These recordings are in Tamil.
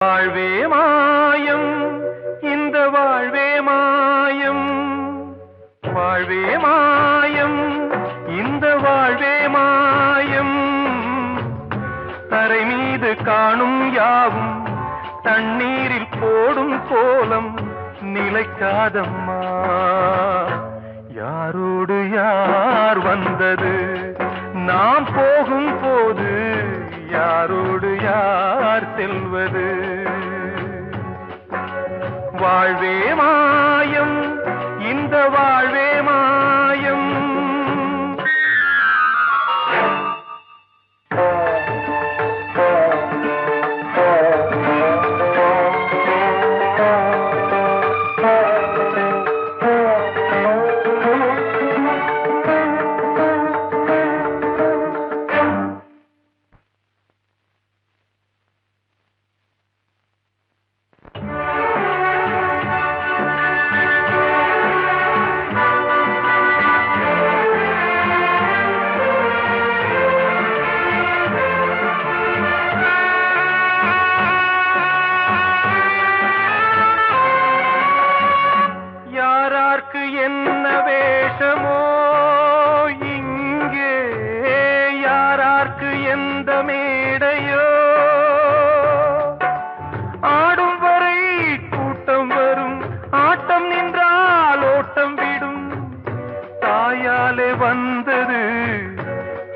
வாழ்வே மாயம், இந்த வாழ்வே மாயம். வாழ்வே மாயம், இந்த வாழ்வே மாயம். தரை மீது காணும் யாவும் தண்ணீரில் போடும் கோலம் நிலைக்காதம்மா. யாரோடு யார் வந்தது நாம் போகும் போது, யாரோடு யார் செல்வது? வாழ்வே மாயம், இந்த வாழ்வே மாயம். என்ன வேஷமோ இங்கே, யாரார்க்கு எந்த மேடையோ? ஆடும் வரை கூட்டம் வரும், ஆட்டம் நின்றால் ஓட்டம் விடும். தாயாலே வந்தது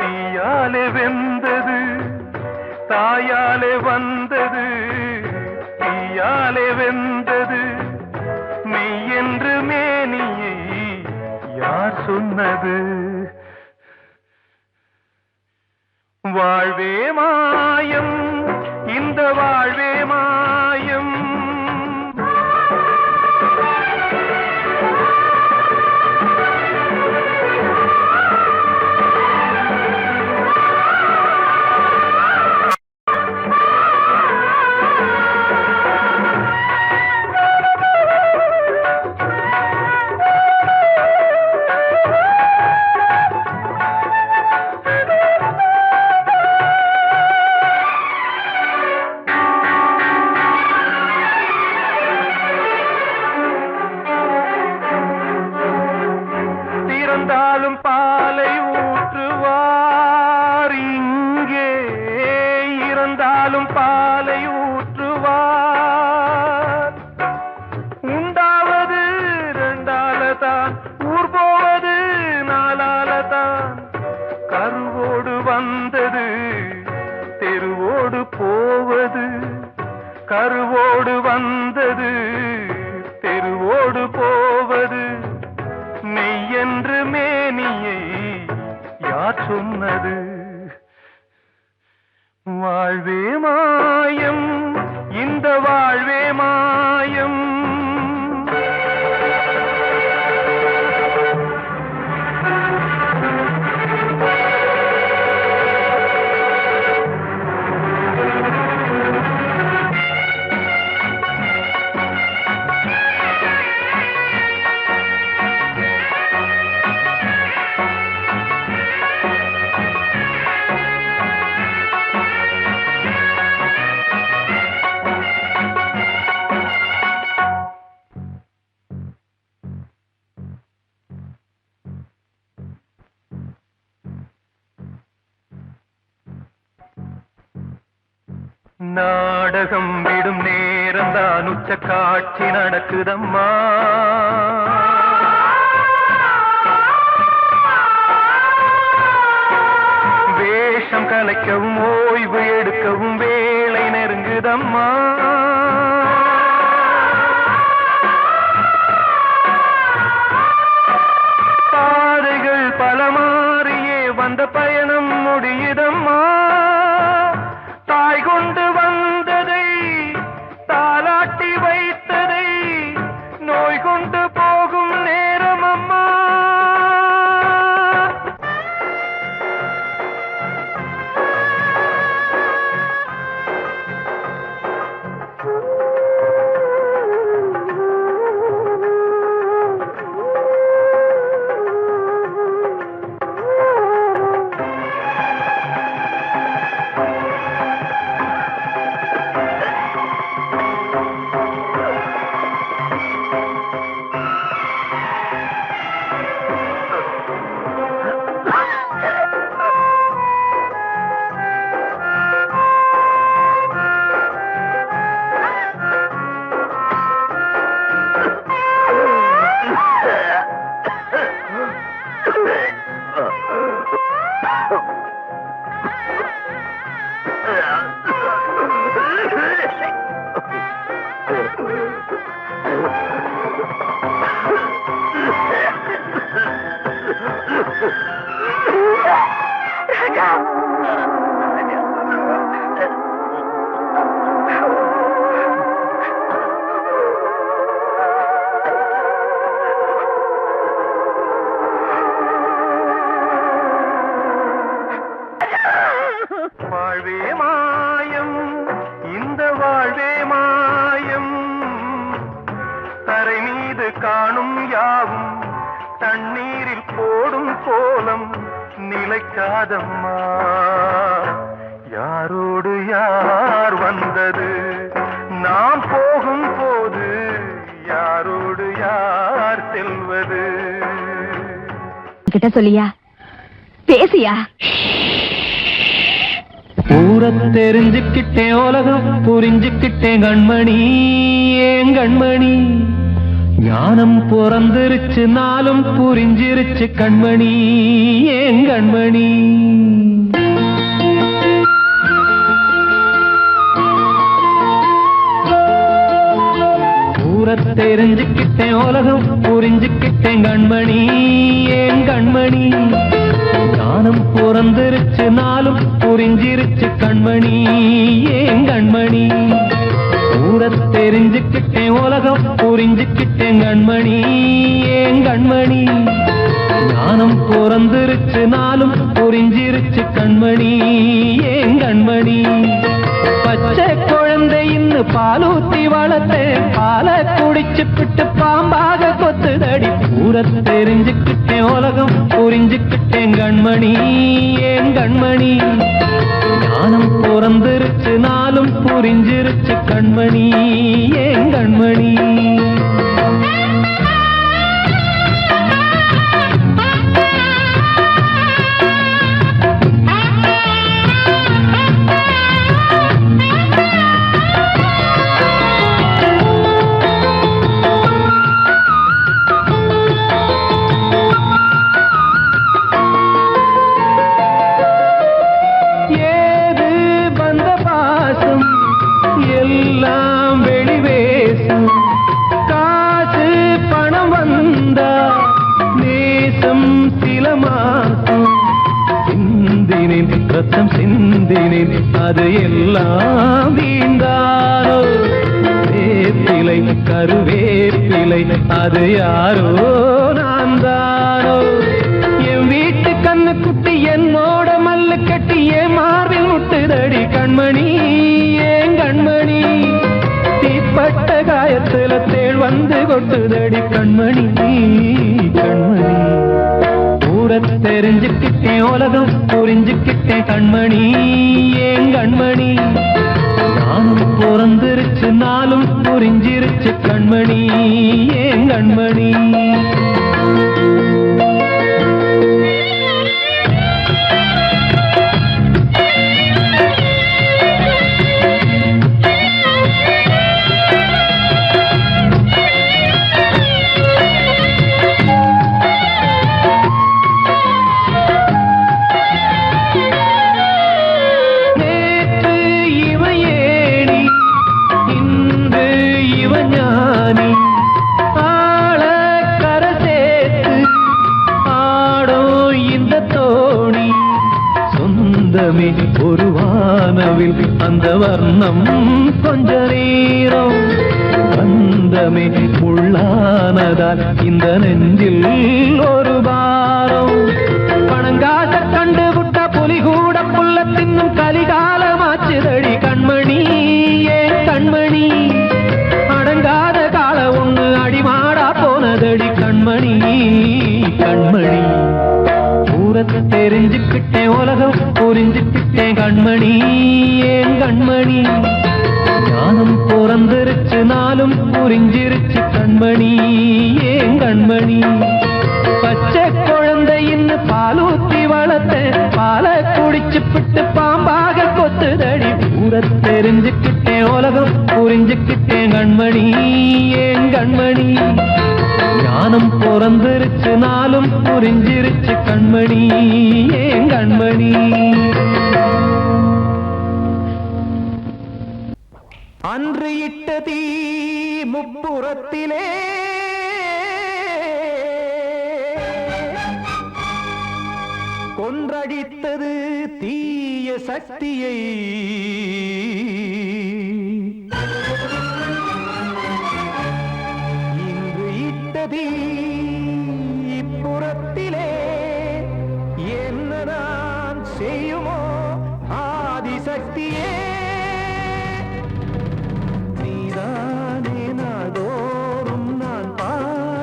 தீயாலே வெந்தது, தாயாலே வந்தது தீயாலே வெந்தது. மெய் என்று மேனியை யார் சொன்னது? வாழ்வே மாயம், இந்த வாழ்வே மாயம். இறந்தாலும் பாலை ஊற்றுவார் இங்கே, இறந்தாலும் பாலை ஊற்றுவார். உண்டாவது ரெண்டாலதான், ஊர் போவது நாலாலதான். கருவோடு வந்தது தெருவோடு போவது, கருவோடு வந்தது தெருவோடு போவது. மெய் என்று மேனியை யார் சொன்னது? வாழ்வே மாயம், இந்த வாழ்வே மாயம். நாடகம் விடும் நேரம்தான் உச்ச காட்சி நடக்குதம்மா. வேஷம் கலைக்கவும் ஓய்வு எடுக்கவும் வேளை நெருங்குதம்மா. பாதைகள் பல மாறியே வந்த பயணம் முடியுதம்மா. தாய் கொண்டு வந்ததை தாலாட்டி வைத்ததை நோய் கொண்டு போகும் நேரம் அம்மா. காணும் யாவும் தண்ணீரில் போடும் கோலம் நிலைக்காதம்மா. யாரோடு யார் வந்தது நாம் போகும் போது, யாரோடு யார் செல்வது? கிட்ட சொல்லியா பேசியா? ஊரை தெரிஞ்சுக்கிட்டேன், உலகம் புரிஞ்சுக்கிட்டேன் கண்மணி, ஏன் கண்மணி. ஞானம் பிறந்திருச்சு, நாளும் புரிஞ்சிருச்சு கண்மணி, ஏன் கண்மணி. ஊரை தெரிஞ்சுக்கிட்டேன், உலகம் புரிஞ்சுக்கிட்டேன் கண்மணி, ஏன் கண்மணி. ஞானம் பிறந்திருச்சு, நாளும் புரிஞ்சிருச்சு கண்மணி, ஏன் கண்மணி. ஊரை தெரிஞ்சுக்கிட்டேன், உலகம் புரிஞ்சுக்கிட்டேன் கண்மணி, ஏன் கண்மணி. ஞானம் பிறந்திருச்சு, நாளும் புரிஞ்சிருச்சு கண்மணி, ஏன் கண்மணி. பச்சை குழந்தையின்னு பாலூத்தி வளர்த்தேன், பாலை குடிச்சு பிட்டு பாம்பாக கொத்துதடி. ஊரை தெரிஞ்சுக்கிட்டேன், உலகம் புரிஞ்சுக்கிட்டேன் கண்மணி, ஏன் கண்மணி. ஞானம் பிறந்திருச்சு, நாளும் புரிஞ்சிருச்சு கண்மணி, ஏன் கண்மணி. எல்லாம் வெளிவேசம், காசு பணம் வந்தா நேசம் சில மாசம். சிந்தினேன் ரத்தம் சிந்தினேன், அது எல்லாம் வீண்டாரோ. வேப்பிலை கருவேப்பிலை, அது யாரோ நான் தானோ. என் வீட்டு கண்ணு குட்டி என்னோட மல்லு கட்டி என் மார்பில் முட்டுதடி கண்மணி, ஏன் கண்மணி. தீப்பட்ட காயத்துல தேள் வந்து கொட்டுதடி கண்மணி, கண்மணி. ஊரை தெரிஞ்சுக்கிட்டேன், உலகம் புரிஞ்சுக்கிட்டேன் கண்மணி, ஏன் கண்மணி. நானும் பிறந்திருச்சு, நாளும் புரிஞ்சிருச்சு கண்மணி, ஏன் கண்மணி. ஒரு வானவில் அந்த வர்ணம் கொஞ்ச நேரம் பந்தமே உள்ளானதால் இந்த நெஞ்சில் ஒரு பாரம். பணங்காச கண்டு விட்ட புலி கூட புல்ல தின்னும் கலிகாலமாச்சுதடி கண்மணி, ஏன் கண்மணி. அடங்காத கால ஒண்ணு அடிமாடா போனதடி கண்மணி, கண்மணி. ஊரை தெரிஞ்சுக்கிட்டேன், உலகம் புரிஞ்சுக்கிட்டேன் கண்மணி, ஏன் கண்மணி. ஞானம் பிறந்திருச்சு, நாளும் புரிஞ்சிருச்சு கண்மணி, ஏன் கண்மணி. பச்சை குழந்தையின்னு பாலூத்தி வளர்த்தேன், பாலை குடிச்சு பிட்டு பாம்பாக கொத்துதடி. ஊரை தெரிஞ்சுக்கிட்டேன், உலகம் புரிஞ்சுக்கிட்டேன் கண்மணி, ஏன் கண்மணி. ஞானம் பிறந்திருச்சு, நாளும் புரிஞ்சிருச்சு கண்மணி, ஏன் கண்மணி. அன்று இட்ட தீ முப்புறத்திலே கொன்றடித்தது தீய சக்தியை. இன்று இட்டதீ இப்புறத்திலே என்ன நான் செய்யுமோ ஆதிசக்தியே. நீதானே நாள்தோறும் நான் பாட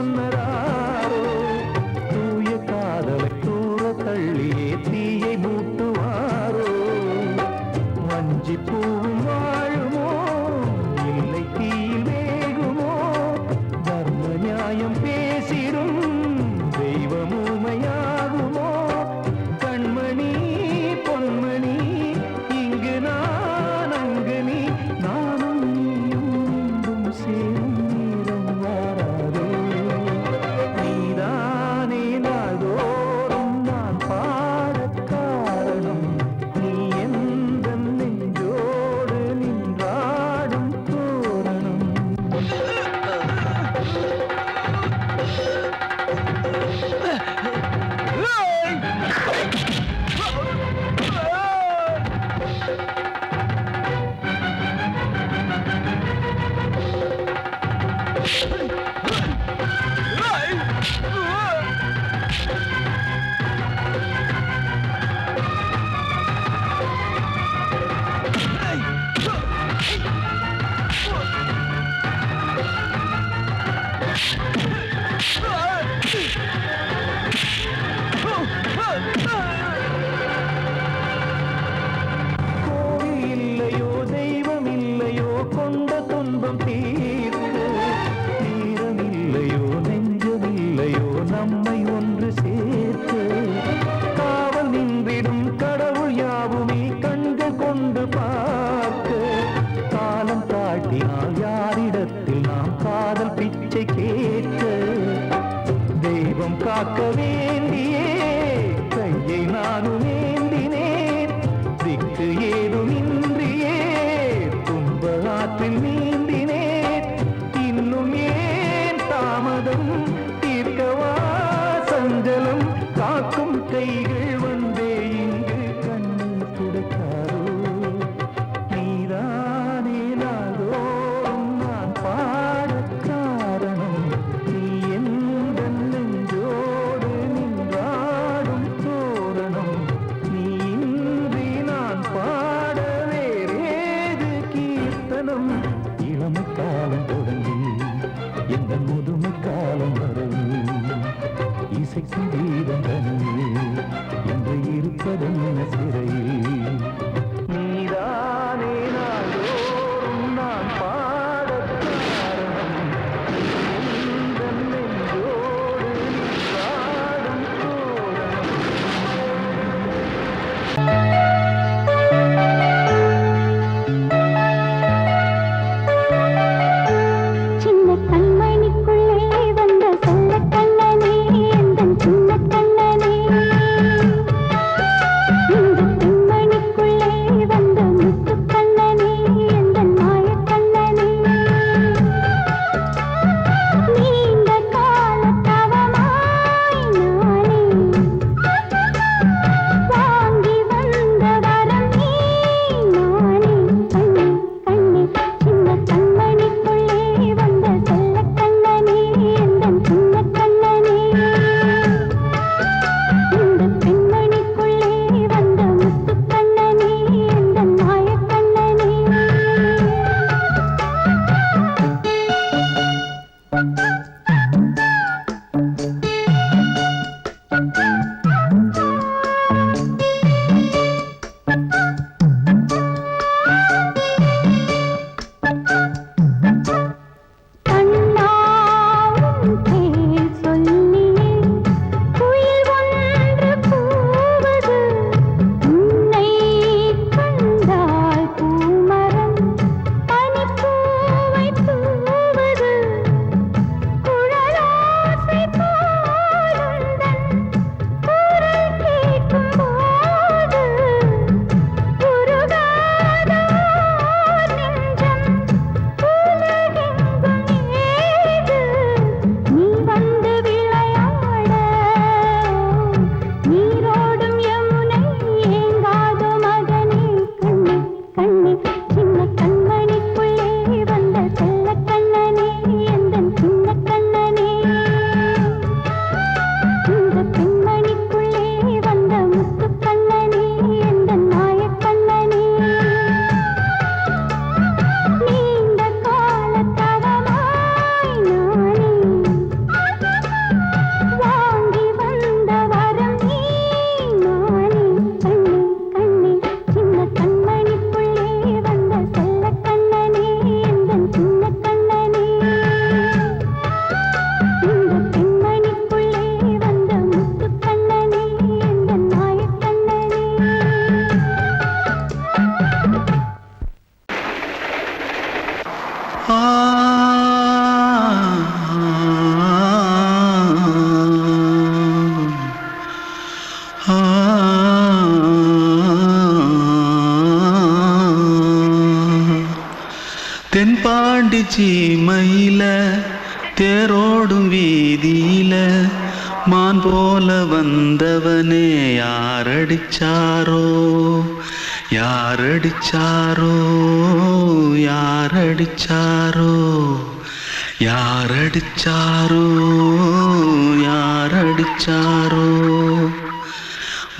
சொன்னதாரோ தூய காதலை தூர தள்ளியே தீயை மூட்டுவாரோ வஞ்சி பூவும் வாழுமோ இல்லை தீயில் வேகுமோ தர்ம நியாயம் பேசிடும் தெய்வம் ஊமையாகுமோ கண்மணி பொன்மணி இங்கு நான் அங்கு நீ நானும் நீயும் மீண்டும் சேரும் நேரம் வாராதோ நீதானே நாள்தோறும் நான் பாடக் காரணம் நீ எந்த நெஞ்சோடு நின்றாடும் தோரணம் கோவில் இல்லையோ தெய்வம் இல்லையோ கொண்ட துன்பம் தீர்க்க தீரம் இல்லையோ நெஞ்சம் இல்லையோ நம்மை ஒன்று சேர்க்க காவல் நின்றிடும் கடவுள் யாவுமே கண்கள் கொண்டு பார்க்க காலம் தாட்டினால் யாரிடத்தில் நாம் காதல் பிச்சை கேட்க தெய்வம் காக்க வேண்டியே கையை நானும் ஏந்தினேன் திக்கு ஏதுமின்றியே துன்ப ஆற்றில் நீந்தினேன் இன்னும் ஏன் தாமதம் தீர்க்கவா சஞ்சலம் காக்கும் கைகள் வந்தே இங்கு கண்ணீர் துடைக்காரோ நீதானே நாள்தோறும் நான் பாடக் காரணம் நீ எந்த நெஞ்சோடு நின்றாடும் தோரணம் நீ இன்றி நான் பாட வேறேது கீர்த்தனம் இளமை காலம் தொடங்கி எந்த முதுமை காலம் வரை இசை சங்கீதம் தனியே என்று இருப்பதென்ன சிறையில் நீதானே நாள்தோறும் நான் பாடக் காரணம் எந்த நெஞ்சோடு நின்றாடும் தோரணம் சின்ன கண்மணிக்குள்ளே வந்த செல்ல கண்ணனே எந்தன் சின்ன தேரோடும் வீதியில மான் போல வந்தவனே யாரடிச்சாரோ யாரடிச்சாரோ யாரடிச்சாரோ யாரடிச்சாரோ யாரடிச்சாரோ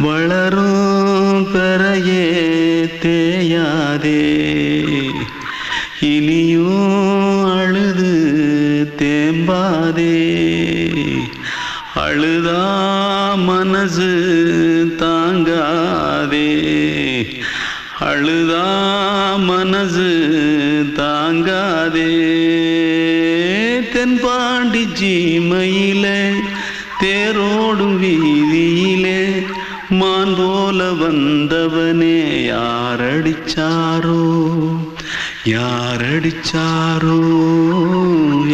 வளரும் பெறையே தேயாதே இனியும் அழுது தேம்பாதே அழுதா மனசு தாங்காதே அழுதா மனசு தாங்காதே தென்பாண்டி சீமையிலே தேரோடும் வீதியிலே மான் போல வந்தவனே யாரடிச்சாரோ யாரடிச்சாரோ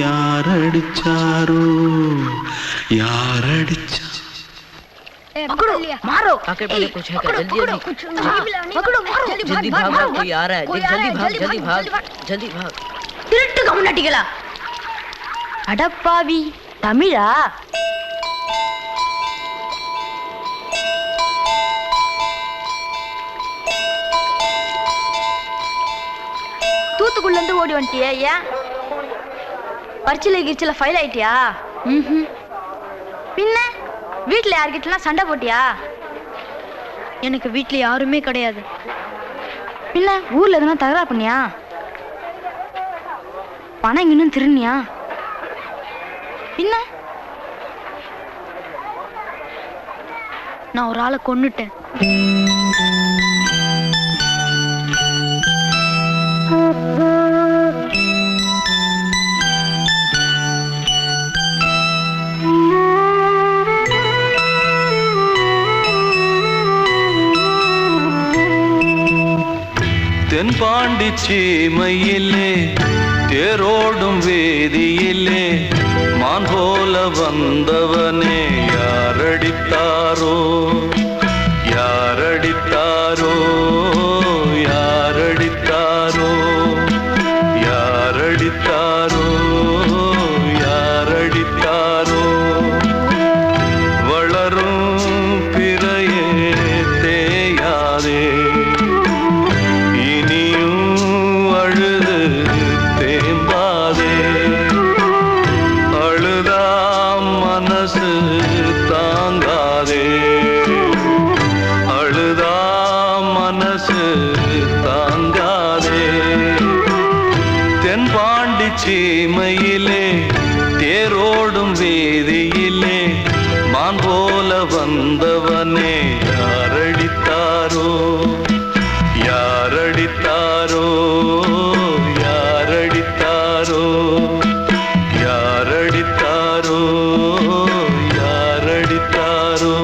யாரடிச்சாரோ யாரடிச்சா पकड़ो मारो आके पहले कुछ है क्या जल्दी जल्दी पकड़ो मारो जल्दी भाग भाग कोई आ रहा है जल्दी भाग जल्दी भाग திருட்டு கம்முனாட்டிகளா அடப்பாவி தமிழா தூத்துக்குள்ள இருந்து ஓடி வந்துட்டியா ஏன் பரிச்சையில கிரிச்சில ஃபைல் ஆயிட்டியா பின்ன வீட்டுல யார்கிட்டலாம் சண்டை போட்டியா எனக்கு வீட்டுல யாருமே கிடையாது பின்ன ஊர்ல எதுனா தகராறு பண்ணியா பணம் இன்னும் திருநியா பின்ன நான் ஒரு ஆளை கொன்னுட்டேன் தென்பாண்டி சீமையிலே தேரோடும் வேதியிலே மான் போல வந்தவனே யாரடித்தாரோ யாரடித்தாரோ யாரடித்தாரோ யாரடித்தாரோ யாரடித்தாரோ வளரும் பிறையே தேயாதே தாங்காதே அழுதா மனசு தாங்காதே தென்பாண்டி சீமையிலே தேரோடும் வீதியிலே மான் போல வந்தவனே யாரடித்தாரோ யாரடித்தாரோ யாரடித்தாரோ யாரடித்தாரோ யாரடித்தாரோ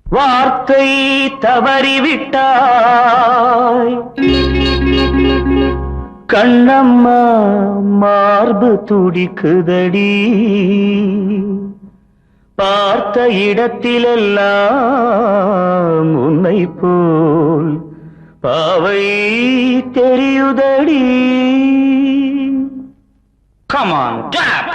வார்த்தை தவறிவிட்டாய் கண்ணம்மா மார்பு துடிக்குதடி பார்த்த இடத்திலெல்லாம் உன்னை போல் பாவை தெரியுதடி. Come on, clap!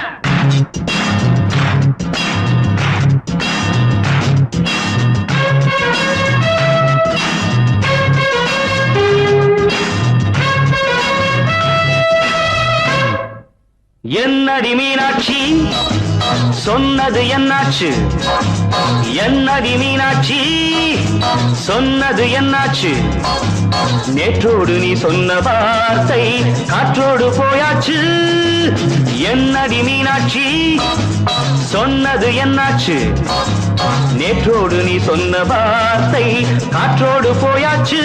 என்னடி மீனாட்சி சொன்னது என்னாச்சு? என்னடி மீனாட்சி சொன்னது என்னாச்சு? நேற்றோடு நீ சொன்ன வார்த்தை காற்றோடு போயாச்சு. என்னடி மீனாட்சி சொன்னது என்னாச்சு? நேற்றோடு நீ சொன்ன வார்த்தை காற்றோடு போயாச்சு.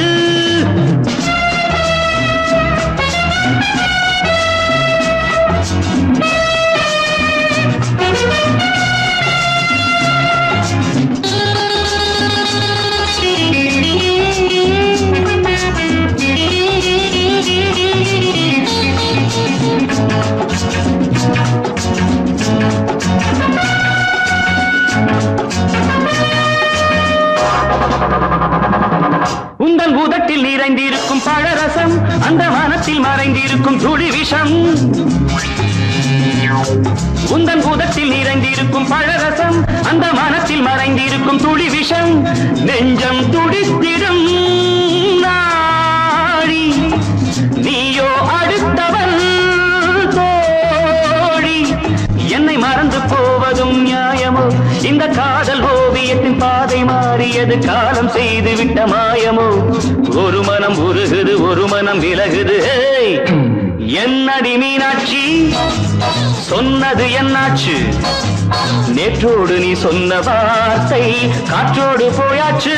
உந்தன் பூதத்தில் நிறைந்திருக்கும் பழரசம் அந்த வானத்தில் மறைந்திருக்கும் துளி விஷம். உந்தன் பூதத்தில் நிறைந்திருக்கும் பழரசம் அந்த வானத்தில் மறைந்திருக்கும் துளி விஷம். நெஞ்சம் துடித்திடும் நாடி நீயோ அடுத்தவன் தோழி. என்னை மறந்து போவதும் நியாயம் இந்த காதல் ஓவியத்தின் பாதை மாறியது காலம் செய்து விட்ட மாயமோ ஒரு மனம் உருகுது ஒரு மனம் விலகுது ஹேய்! என்னடி மீனாட்சி சொன்னது என்னாச்சு நேற்றோடு நீ சொன்ன வார்த்தை காற்றோடு போயாச்சு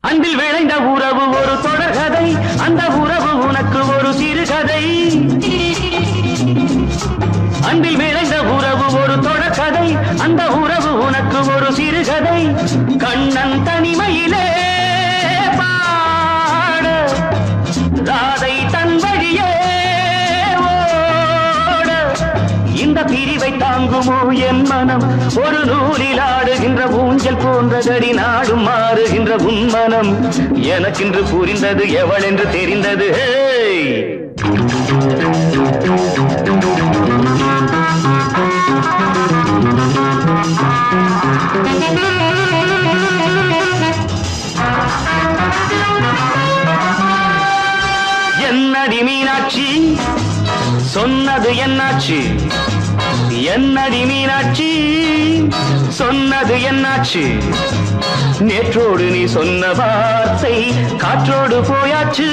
அன்பில் விளைந்த உறவு ஒரு தொடர்கதை அந்த உறவு உனக்கு ஒரு சிறுகதை அன்பில் விளைந்த உறவு ஒரு தொடர்கதை அந்த உறவு உனக்கு ஒரு சிறுகதை கண்ணன் தனிமையிலே பாட ராதை தன் வழியே ஓட இந்த பிரிவை தாங்குமோ என் மனம் ஒரு நூலில் ஆடுகின்ற ஊஞ்சல் போன்றதடி நாடும் மாறுகின்ற உன்மனம் எனக்கென்று புரிந்தது எவள் என்று தெரிந்தது ஹேய்! என்னடி மீனாட்சி சொன்னது என்னாச்சு என்னடி மீனாட்சி சொன்னது என்னாச்சு நேற்றோடு நீ சொன்ன வார்த்தை காற்றோடு போயாச்சு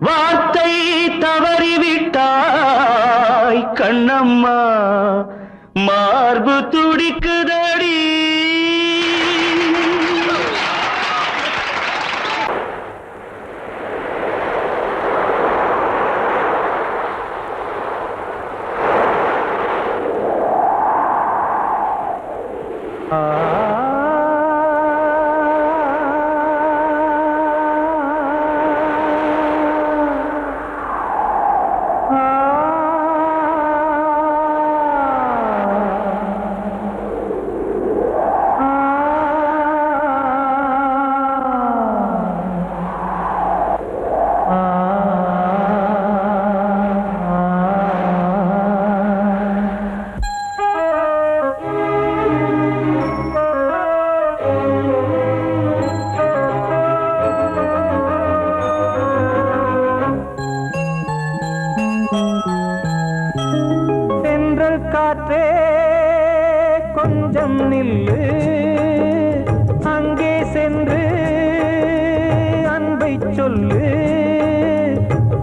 வார்த்தை தவறிவிட்டாய் கண்ணம்மா மார்பு துடிக்குதடி காற்றே கொஞ்சம் நில்லு அங்கே சென்று அன்பை சொல்லு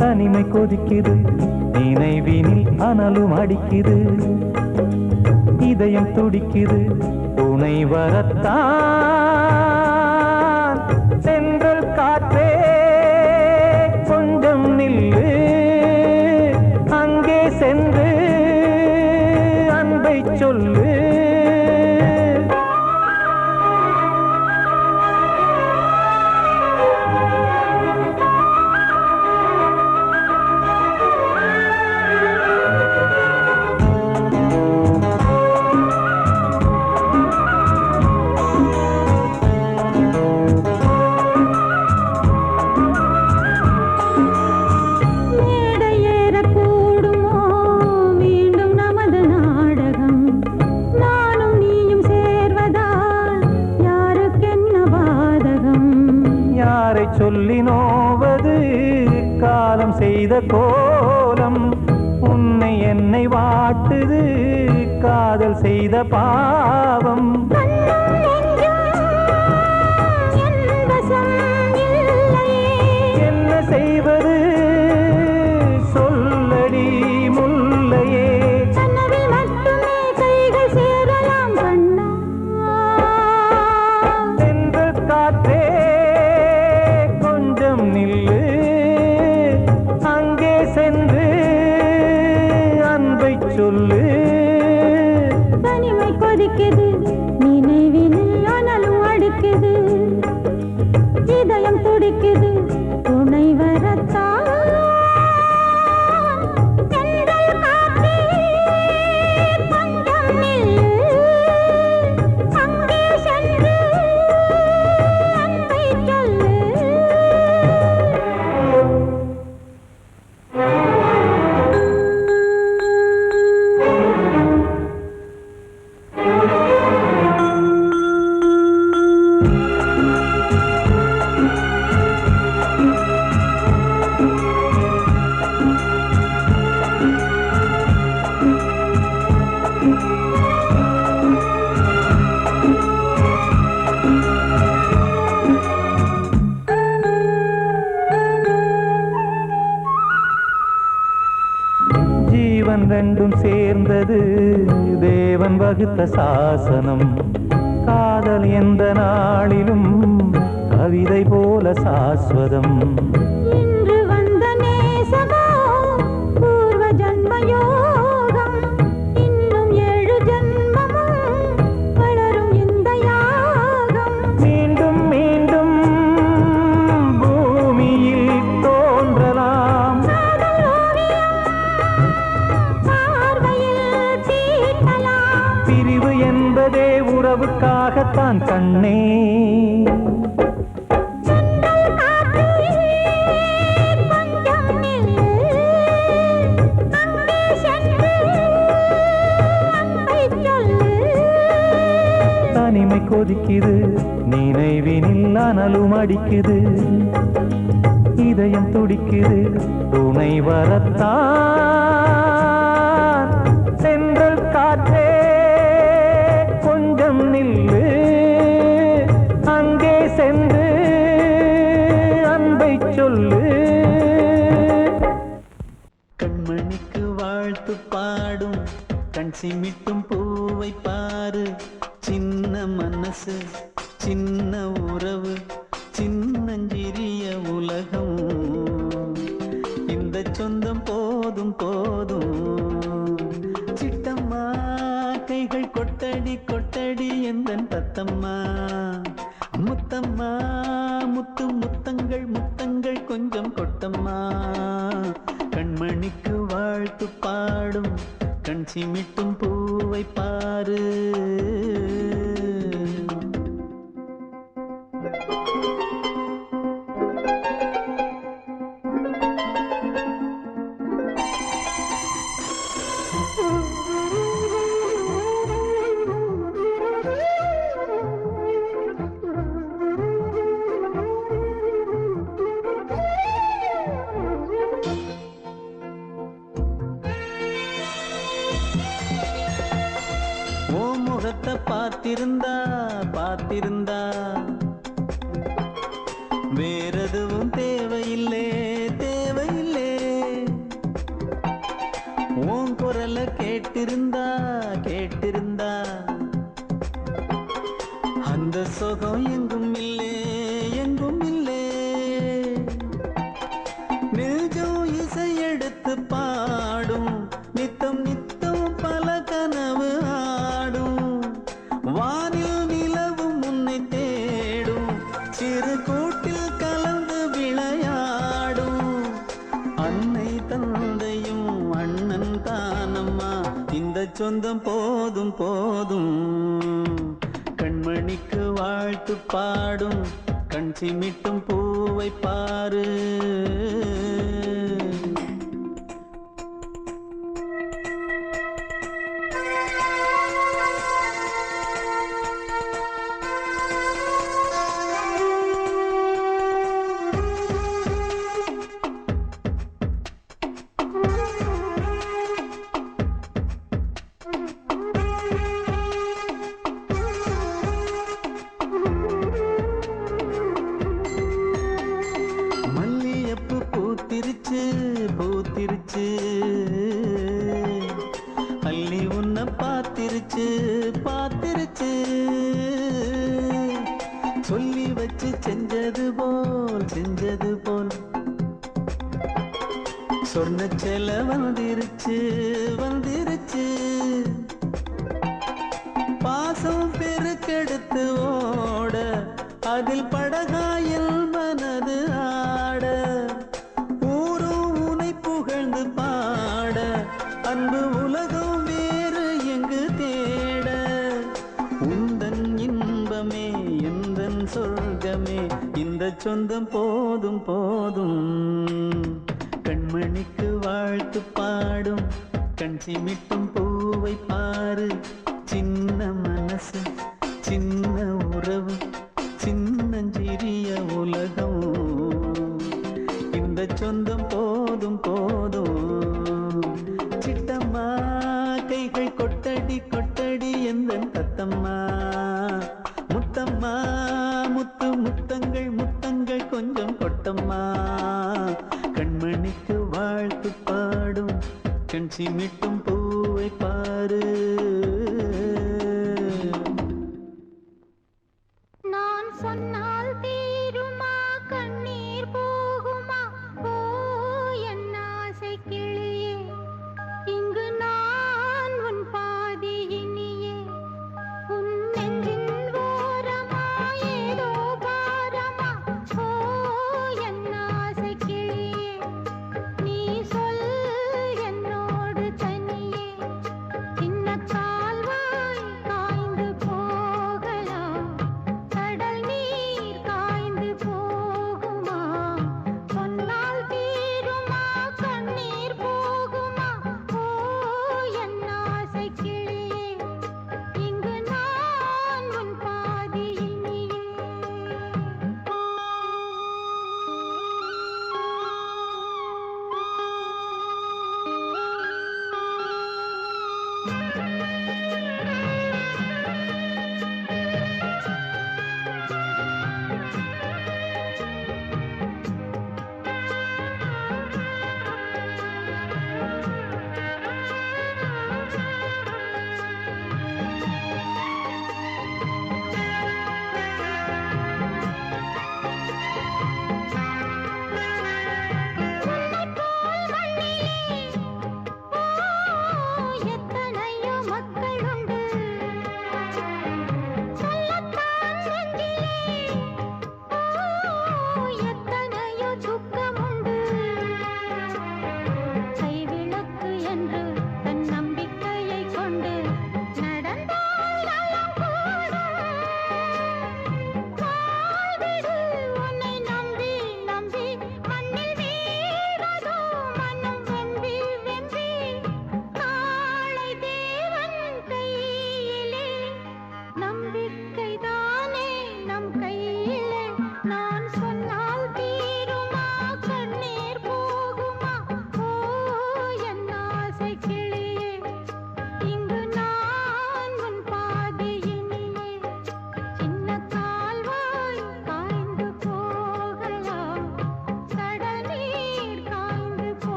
தனிமை கொதிக்குது நினைவினில் அனலும் அடிக்குது இதயம் துடிக்குது துணை வரத்தான் சென்றல் காற்றே கொஞ்சம் நில்லு அங்கே சென்று அன்பை சொல்லு சொல்லி நோவது காலம் செய்த கோலம் உன்னை என்னை வாட்டுது காதல் செய்த பாவம் என்ன செய்வது சொல்லடி முல்லையே சென்று காற்றே நில்லு அங்கே சென்று அன்பை சொல்லு தனிமை கொதிக்குது நினைவினில் அனலும் அடிக்குது இதயம் துடிக்குது துணை வரத்தான் சென்றல் காற்றே கொஞ்சம் நில்லு அங்கே சென்று அன்பை சொல்லு வகுத்த சாசனம். காதல் எந்த நாளிலும் கவிதை போல சாஸ்வதம். இன்று வந்த நேசமோ பூர்வ ஜன்மயோகம். இன்னும் 7 ஜன்மமும் வளரும் இந்த யாகம். மீண்டும் மீண்டும் பூமியில் தோன்றலாம். காதல் ஓவியம் பார்வையில் தீட்டலாம். பிரிவு என்பதே உறவுக்காகத்தான் கண்ணே. சென்றல் காற்றே கொஞ்சம் நில்லு. அங்கே சென்று அன்பை சொல்லு. தனிமை கொதிக்குது, நினைவினில் அனலும் அடிக்குது. இதயம் துடிக்குது, துணை வரத்தான். சென்றல் காற்றே கொஞ்சம் நில்லு. அங்கே சென்று அன்பை சொல்லு. கண்மணிக்கு வாழ்த்து பாடும் கண் சிமிட்டும் பூவை பாரு. சின்ன மனசு சின்ன உறவு சின்னஞ்சிறிய உலகம். இந்த சொந்தம் போதும் போதும். சிட்டம்மா கைகள் கொட்டடி கொட்டடி எந்தன் தத்தம்மா. முத்தம்மா முத்து முத்தங்கள் முத்தங்கள் கொஞ்சம் கொட்டம்மா. கண்மணிக்கு வாழ்த்து பாடும் கண் சிமிட்டும் பூவை பாரு. ஓ முகத்தை பார்த்திருந்தா பார்த்திருந்தா வேறெதுவும் தேவையில்லை தேவையில்லை. உன் குரலை கேட்டிருந்தா கேட்டிருந்தா அந்த சுகம் எங்கும் இல்லை எங்கும் இல்லை. நெஞ்சம் இசை எடுத்து பாடும் நித்தம் நித்தம் பல கனவு ஆடும். வானில் நிலவும் உன்னை தேடும் சிறு கூட்டில் கலந்து விளையாடும். அன்னை தந்தையும் அண்ணன் தானம்மா. இந்த சொந்தம் போதும் போதும். கண்மணிக்கு வாழ்த்து பாடும் கண் சிமிட்டும் பூவை பாரு. மல்லியப்பு பூத்திருச்சு பூத்திருச்சு. அள்ளி உன்னை பார்த்திருச்சு பார்த்திருச்சு. சொல்லி வச்சு செஞ்சது போல் சொன்ன செல வந்திருச்சு வந்திருச்சு. பாசம் பெருக்கெடுத்து ஓட அதில் படகாயில் மனது ஆட. ஊரும் உனை புகழ்ந்து பாட அன்பு உலகம் வேறு எங்கு தேட. உந்தன் இன்பமே எந்தன் சொர்க்கமே இந்த சொந்தம் போதும் போதும். கண்மணிக்கு வாழ்த்து பாடும் கண் சிமிட்டும் பூவை பாரு. சின்ன மனசு சின்ன உறவு சின்னஞ்சிறிய உலகம். இந்த சொந்தம் போதும் போதும். சிட்டம்மா கைகள் கொட்டடி கொட்டடி எந்தன் தத்தம்மா. முத்தம்மா முத்து முத்தங்கள் முத்தங்கள் கொஞ்சம் கொட்டம்மா. கண்மணிக்கு வாழ்த்து பாடும் கண் சிமிட்டும் பூவை பாரு.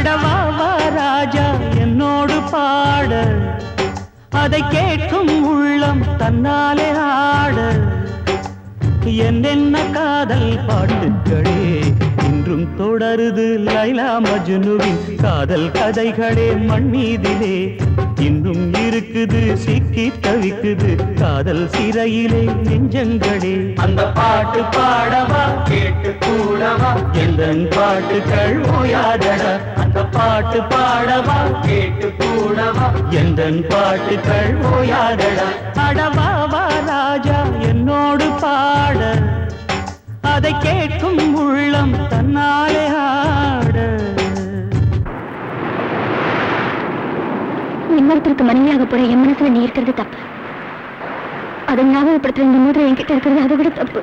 அடவாவா ராஜா என்னோடு பாட, அதை கேட்கும் உள்ளம் தன்னாலே ஆட. என்னென்ன காதல் பாட்டுக்களே இன்றும் தொடருது லைலா மஜ்னுவின் காதல் கதைகளே மண் மீதிலே. இன்னும் இருக்குது சிக்கி தவிக்குது காதல் சிறையிலே நெஞ்சங்களே. அந்த பாட்டு பாடவா கேட்டு கூடவா எந்தன் பாட்டுக்கள் ஓயாதடா. அந்த பாட்டு பாடவா கேட்டு கூடவா எந்தன் பாட்டுக்கள் ஓயாதடா. அடவாவா ராஜா என்னோடு பாட, அதை கேட்கும் உள்ளம் தன்னாலே ஆட. இன்னொருத்தருக்கு மனைவியாக போற என் மனசுல நீ இருக்கிறது தப்பு. அதை ஞாபகப்படுத்துற இந்த மூதிரை என்கிட்ட இருக்கிறது அதை விட தப்பு.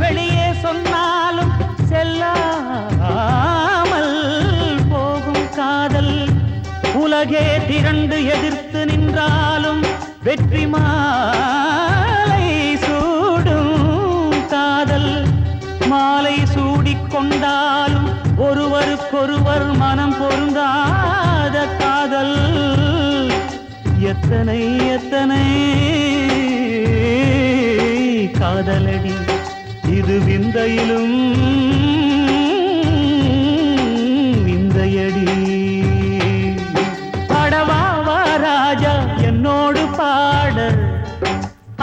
வெளியே சொன்னாலும் செல்லாமல் போகும் காதல். உலகே திரண்டு எதிர்த்து நின்றாலும் வெற்றி மாலை சூடும் காதல். மாலை சூடிக்கொண்டாலும் ஒருவருக்கொருவர் மனம் பொருந்தாத காதல். எத்தனை எத்தனை காதலடி இது விந்தையிலும் விந்தையடி. பாடவாவா ராஜா என்னோடு பாட,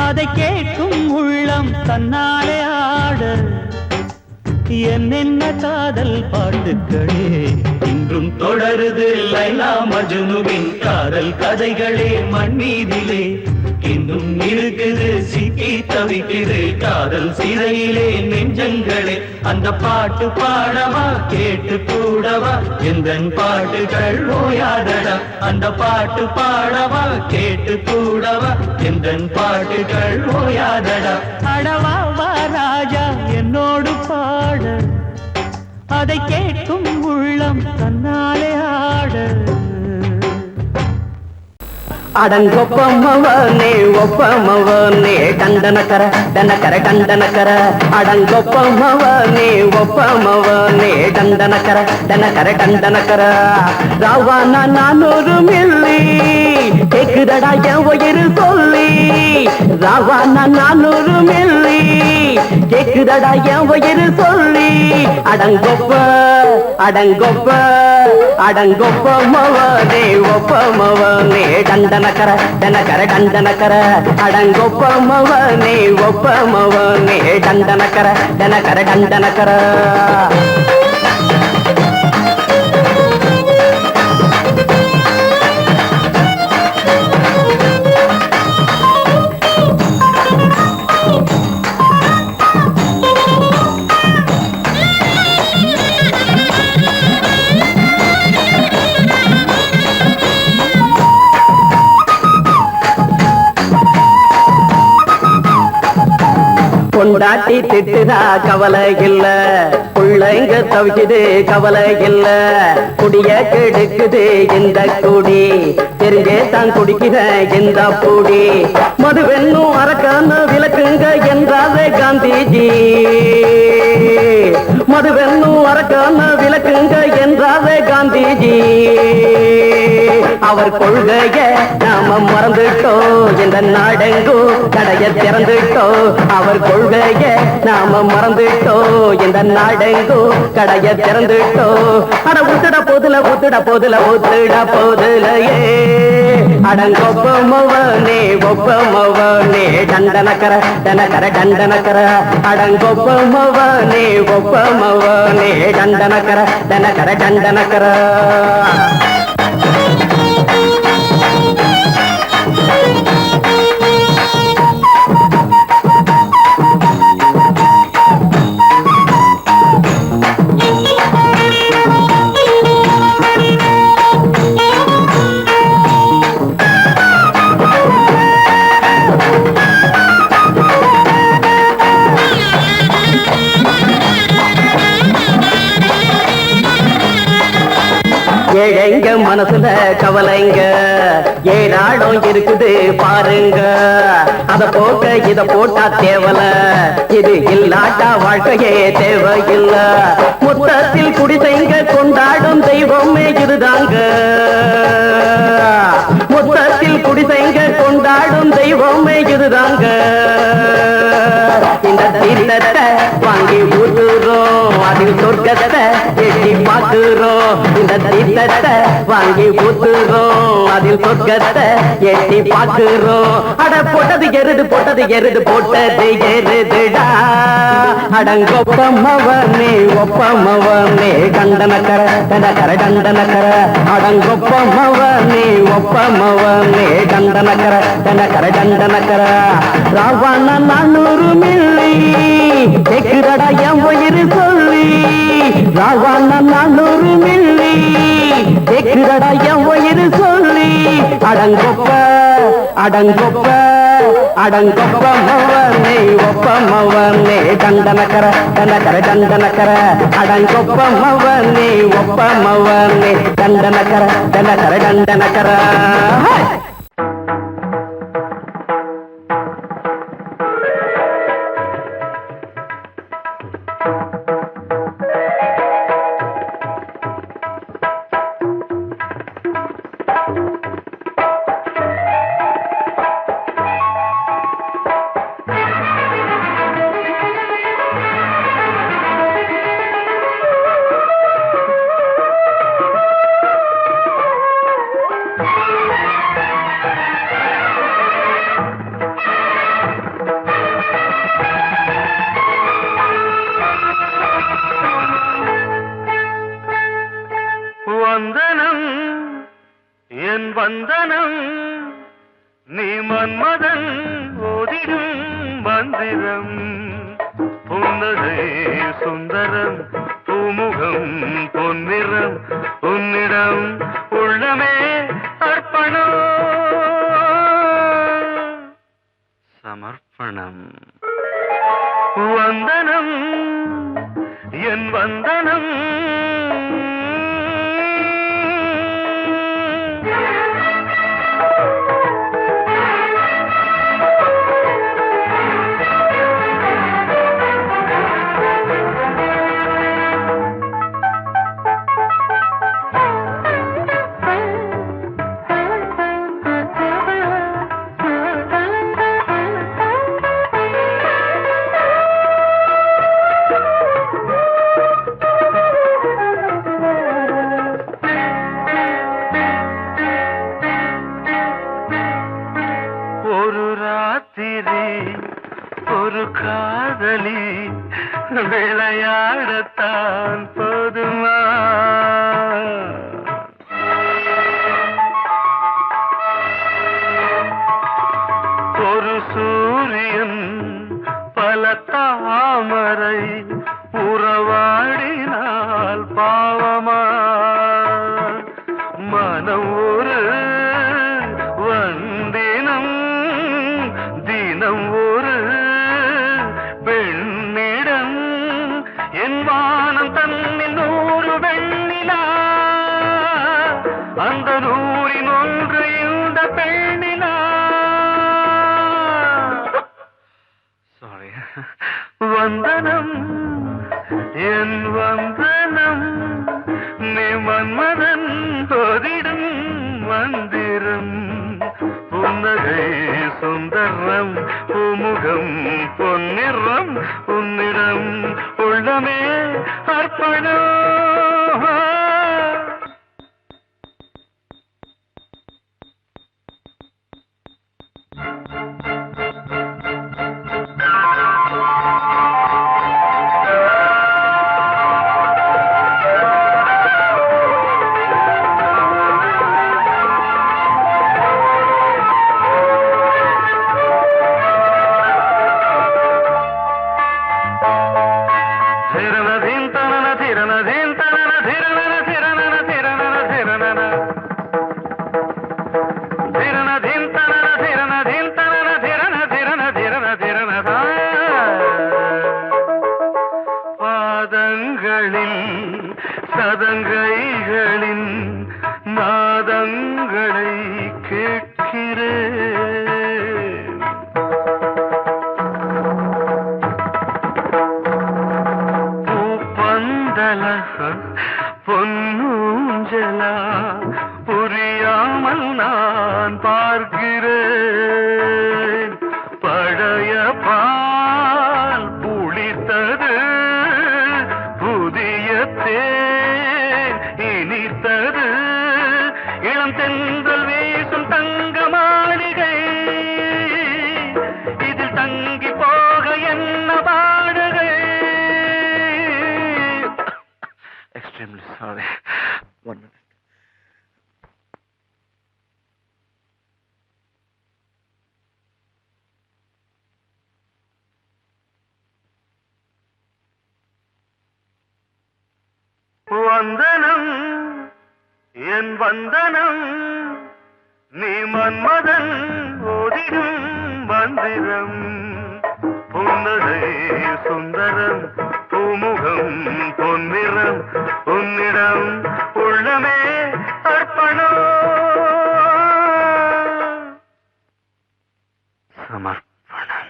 அதை கேட்கும் உள்ளம் தன்னாலே ஆட. என்னென்ன காதல் பாட்டுக்களே இன்றும் தொடருது லைலா மஜ்னுவின் காதல் கதைகளே மண் மீதிலே. இன்னும் இருக்குது சிக்கி தவிக்குது காதல் சிறையிலே நெஞ்சங்களே. அந்த பாட்டு பாடவா கேட்டு கூடவா எந்தன் பாட்டுகள் ஓயாதடா. அந்த பாட்டு பாடவா கேட்டு கூடவா எந்தன் பாட்டுகள் ஓயாதடா. அடவாவா ராஜா என்னோடு பாட, அதை கேட்கும் உள்ளம் தன்னாலே ஆட. அடங்கொப்பமவனே ஒப்பமவனே டண்டனக்கர டனக்கர டண்டனக்கர. அடங்கொப்பமவனே ஒப்பமவனே டண்டனக்கர டனக்கர டண்டனக்கர. ராவானா 400 மில்லி கேக்குதடா என் உயிர் சொல்லி. ராவானா 400 மில்லி கேக்குதடா என் உயிர் சொல்லி. அடங்கொப்ப அடங்கொப்ப அடங்கொப்பமவனே ஒப்பமவனே டண்டனக்கர டனக்கர டண்டனக்கர. அடங்கொப்பமவனே ஒப்பமவனே டண்டனக்கர டனக்கர டண்டனக்கர. பொண்டாட்டி திட்டுதா கவலை இல்ல, புள்ளைங்க தவிக்குது கவலை இல்ல. குடிய கெடுக்குது இந்த குடி, தெரிஞ்சே தான் குடிக்கிற இந்த பூடி. மதுவென்னும் அரக்கான விளக்குங்க என்றாரே காந்திஜி. மதுவென்னும் அரக்கான விளக்குங்க என்றாரே காந்திஜி. அவர் கொள்கைய நாம மறந்துட்டோம், இந்த நாடெங்கும் கடைய திறந்துட்டோம். அவர் கொள்கைய நாம மறந்துட்டோம், இந்த நாடெங்கும் கடைய திறந்துட்டோம். அட ஊத்துட போதுல ஊத்துட போதுல ஊத்துட போதுலையே. அடங்கொப்பமவனே ஒப்பமவனே டண்டனக்கர டனக்கர டண்டனக்கர. அடங்கொப்பமவனே ஒப்பமவனே டண்டனக்கர டனக்கர டண்டனக்கர. ஏழைங்க மனசுல கவலைங்க ஏழாடம் இருக்குது பாருங்க அத போக்க இத போட்டா தேவல இது இல்லாட்டா வாழ்க்கையே தேவையில்ல மொத்தத்தில் குடிசைங்க கொண்டாடும் தெய்வமே இதுதாங்க மொத்தத்தில் குடிசைங்க கொண்டாடும் தெய்வமே இதுதாங்க இந்த தீர்த்தத்தை வாங்கி ஊத்துறோம் அதில் சொர்க்கத்தை எட்டி பார்க்கிறோம் இந்த தீர்த்தத்தை வாங்கி ஊத்துறோம் அதில் சொர்க்கத்தை எட்டி பார்க்கிறோம் அட போட்டது எருது போட்டது எருதுடா அடங்கொப்பமவனே ஒப்பமவனே கண்டனக்கர டண்டனக்கர அடங்கொப்பமவனே ஒப்பமவனே டண்டனக்கர ராவண 400 மில்லி கேக்குறடா என் உயிர் சொல்லி ராவண 400 மில்லி கேக்குறடா என் உயிர் சொல்லி அடங்கொப்பமவனே ஒப்பமவனே டண்டனக்கர அடங்கொப்பமவனே ஒப்பமவனே டண்டனக்கர வந்தனம் என் வந்தனம் நீ மன்மதன் ஓதிடும் மந்திரம் புன்னகை சுந்தரம் பூமுகம் பொன்னிறம் உன்னிடம் உள்ளமே அர்ப்பணம் சமர்ப்பணம் வந்தனம் என் வந்தனம் ஒரு காதலி விளையாடத்தான் போதுமா ஒரு சூரியன் பல தாமரை உறவாடினால் பாவமா மனம் ஒரு வந்தினம் தினம் ஒரு பெண்ணிடம் என் வானம் தன்னில் 100 வெண்ணிலா அந்த 100ன் ஒன்று இந்த பெண்ணிலா சாரி வந்தனம் என் வந்தனம் நீ மன்மதன் போதிடும் மந்திரம் புன்னகை சுந்தரம் பூமுகம் பொன்னிறம் உன்னிடம் உள்ளமே அர்ப்பணம் பாதங்களில் சதங்கைகளின் sorry. 1 minute. வந்தனம் என் வந்தனம் நீ மன்மதன் ஓதிடும் மந்திரம் புன்னகை சுந்தரம் பூமுகம் பொன்னிறம் உன்னிடம் உள்ளமே அர்ப்பணம் சமர்ப்பணம்.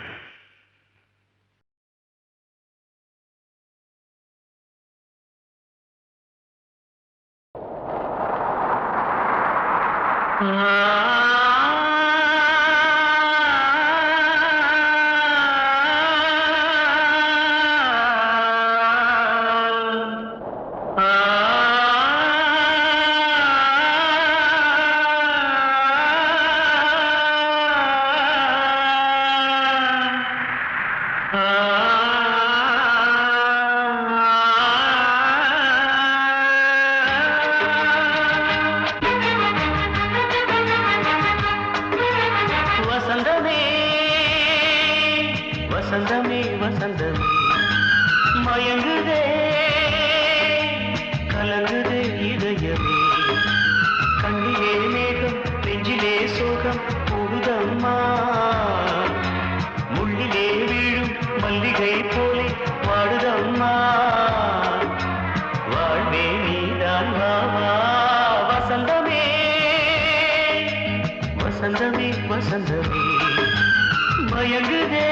வசந்தமே வசந்தமே வசந்தமே மயங்குதே கலங்குதே இதயமே கண்ணிலே மேகம் நெஞ்சிலே சோகம் கூடுதம்மா முள்ளிலே வீழும் மல்லிகை போலே வாடுதம்மா வாழ்வே நீதான் வாவா வசந்தமே வசந்தமே வசந்தமே மயங்குதே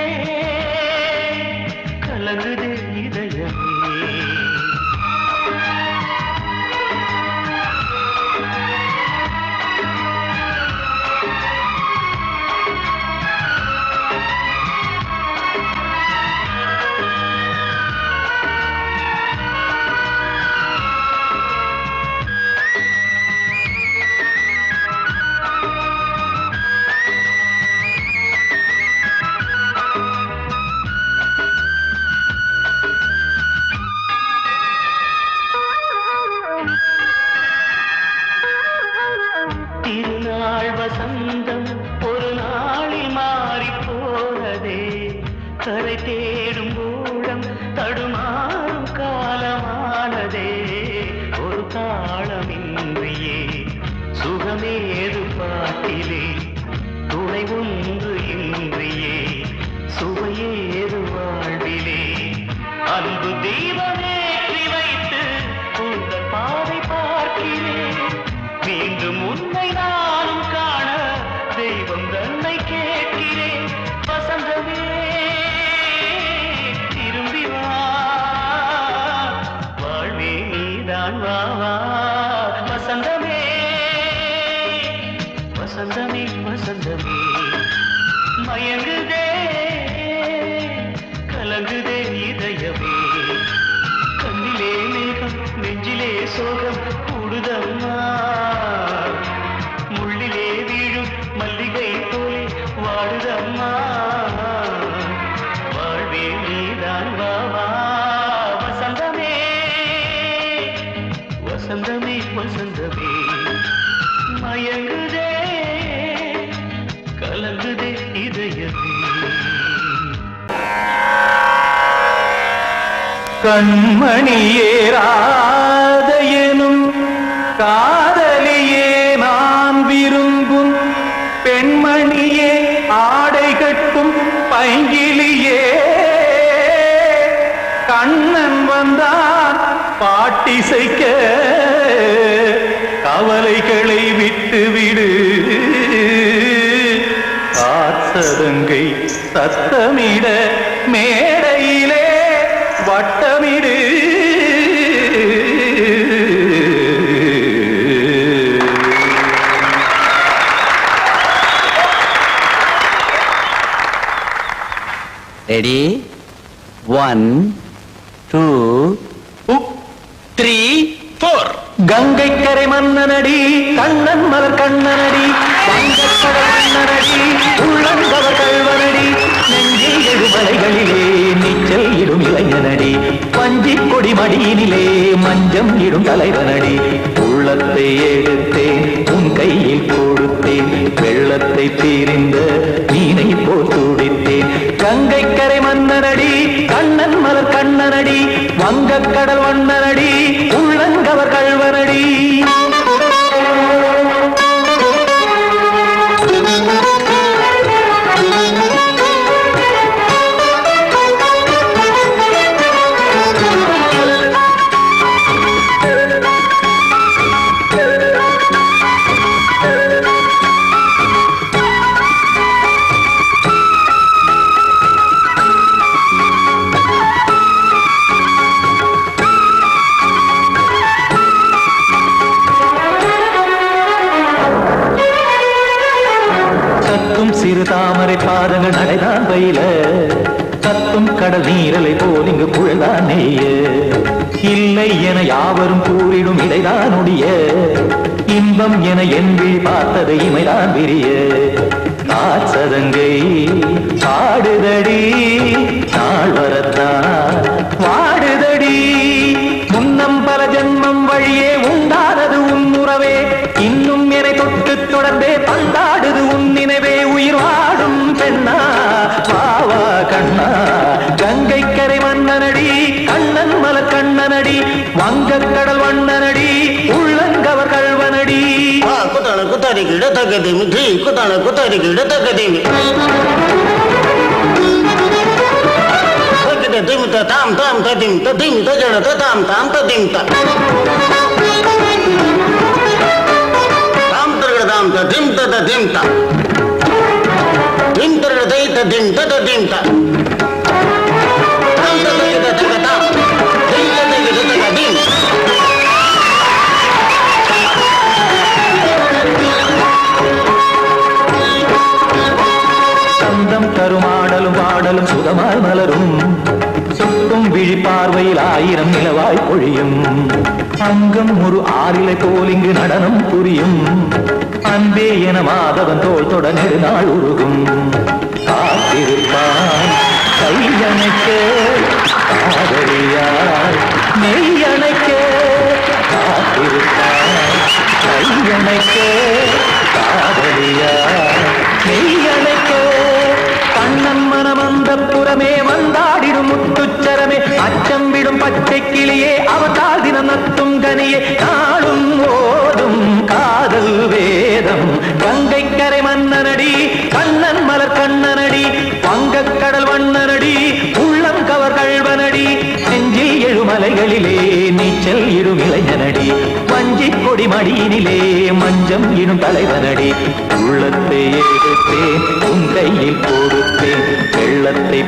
கலங்குதே இதயமே திருநாள் வசந்தம் ஒரு நாளில் மாறி போனதே கரை தேடும் ஊழம் தடுமாறும் காலமானதே ஒரு தாளமின்றியே சுகமேது பாட்டிலே துணை ஒன்று இன்றியே சுவையேது வாழ்விலே அன்பு தீபமேற்றி வைத்து உங்கள் பாதை பார்க்கிறேன் மீண்டும் உன்னை நானும் காண தெய்வம் தன்னை கேட்கிறேன் வசந்தமே திரும்பி வா வாழ்வே நீதான் வா வா வசந்தமே வசந்தமே வசந்தமே மயங்குதே கலங்குதே இதயமே கண்ணிலே மேகம் நெஞ்சிலே சோகம் கூடுதம்மா முள்ளிலே வீழும் மல்லிகை போலே வாடுதம்மா வாழ்வே நீதான் வா வா வசந்தமே வசந்தமே வசந்தமே மயங்குதே கலங்குதே இதயமே கண்மணியேராத எனும் காதலியே நான் விரும்பும் பெண்மணியே ஆடை கட்டும் பைங்கிலியே கண்ணன் வந்தான் பாட்டிசைக்க கவலைகளை விட்டுவிடு காசதங்கை சத்தமிட மேடையிலே வட்டமிடு ரெடி 1 2 3 4 கங்கை கரை மன்னனடி கண்ணன் மலர் கண்ணனடி வங்கக்கடல் மன்னனடி உள்ளங்கவர் கல்வனடி நெஞ்சில் எழுமலைகளிலே நீச்சல் இடும் இளைஞனடி வஞ்சிக் கொடி மடியினிலே மஞ்சம் இடும் தலைவனடி. உள்ளத்தை எடுத்தேன் உன் கையில் கொடுத்தேன், வெள்ளத்தை பிரிந்த மீனை போல் துடித்தேன். கங்கை கரை மன்னனடி, கண்ணன் மலர் கண்ணனடி, வங்கக் கடல் வண்ணனடி, உள்ளங்கவர் கள்வனடி. சிறு தாமரை பாதங்கள் நடைதான் பயில, கத்தும் கடல் நீரலை போல் இங்கு புழதான் நெய்ய. இல்லை என யாவரும் கூறிடும் இடைதான் உடைய, இன்பம் என என் விழி பார்த்தது இமைதான் விரிய. காற்சதங்கை பாடுதடி, நாள் வரத்தான் வாடுதடி. முன்னம் பல ஜென்மம் வழியே உண்டானது உன் உறவே, இன்னும் என்னை தொட்டு தொடர்ந்தே பந்தாடுது உன் நினைவே. உயிர் வாடும் பெண்ணா வாவா கண்ணா, கங்கை கரை மன்னனடி, கண்ணன் மலர் கண்ணனடி, வங்கக் கடல் வண்ணனடி, உள்ளங்கவர் கள்வனடி. குத்தான குத்தாரி கிட தகதிமி ஜி, குத்தான குத்தாரி கிட தகதிமி திமித்த தாம் தாம் ததிம் ததிம் தஜட தாம் தாம் ததிம் தாம் தரகட தாம் ததிம் ததிம் தாம் திம் தரகட தை ததிம் ததிம் தாம் தாம் ததிம் ததிம் தாம் திம் ததிம் ததிம். சந்தம் கருமாடலும் பாடலும் சுகமாய் மலரும், சுட்டும் விழி பார்வையில் ஆயிரம் நிலவாய் பொழியும். அங்கம் ஒரு ஆறிலை போல் இங்கு நடனம் புரியும், அன்பே என மாதவன் தோல் தொட நெடுநாள் உருகும். காத்திருப்பான் கையணைக்க காதலியார் மெய்யணைக்க, காத்திருப்பான் கையணைக்க காதலியார் மெய்யணைக்க. கண்ணன் மனம் அந்த புறமே வந்தாடிடும் முத்துச்சரமே, அச்சம் விடும் பச்சை கிளியே அவதால் தினம் நத்தும் கனியே. நாளும் ஓடும் காதல் வேதம், கங்கை கரை மன்னனடி, கண்ணன் மலர் கண்ணனடி, வங்கக் கடல் வண்ணனடி, உள்ளம் கவர் கள்வனடி. நெஞ்சில் எழுமலைகளிலே நீச்சல் இடும் இளைஞனடி, வஞ்சிக் கொடி மடியினிலே மஞ்சம் இடும் தலைவனடி. உள்ளத்தை எடுத்தேன் உன் கையில் கொடுத்தேன், வெள்ளத்தை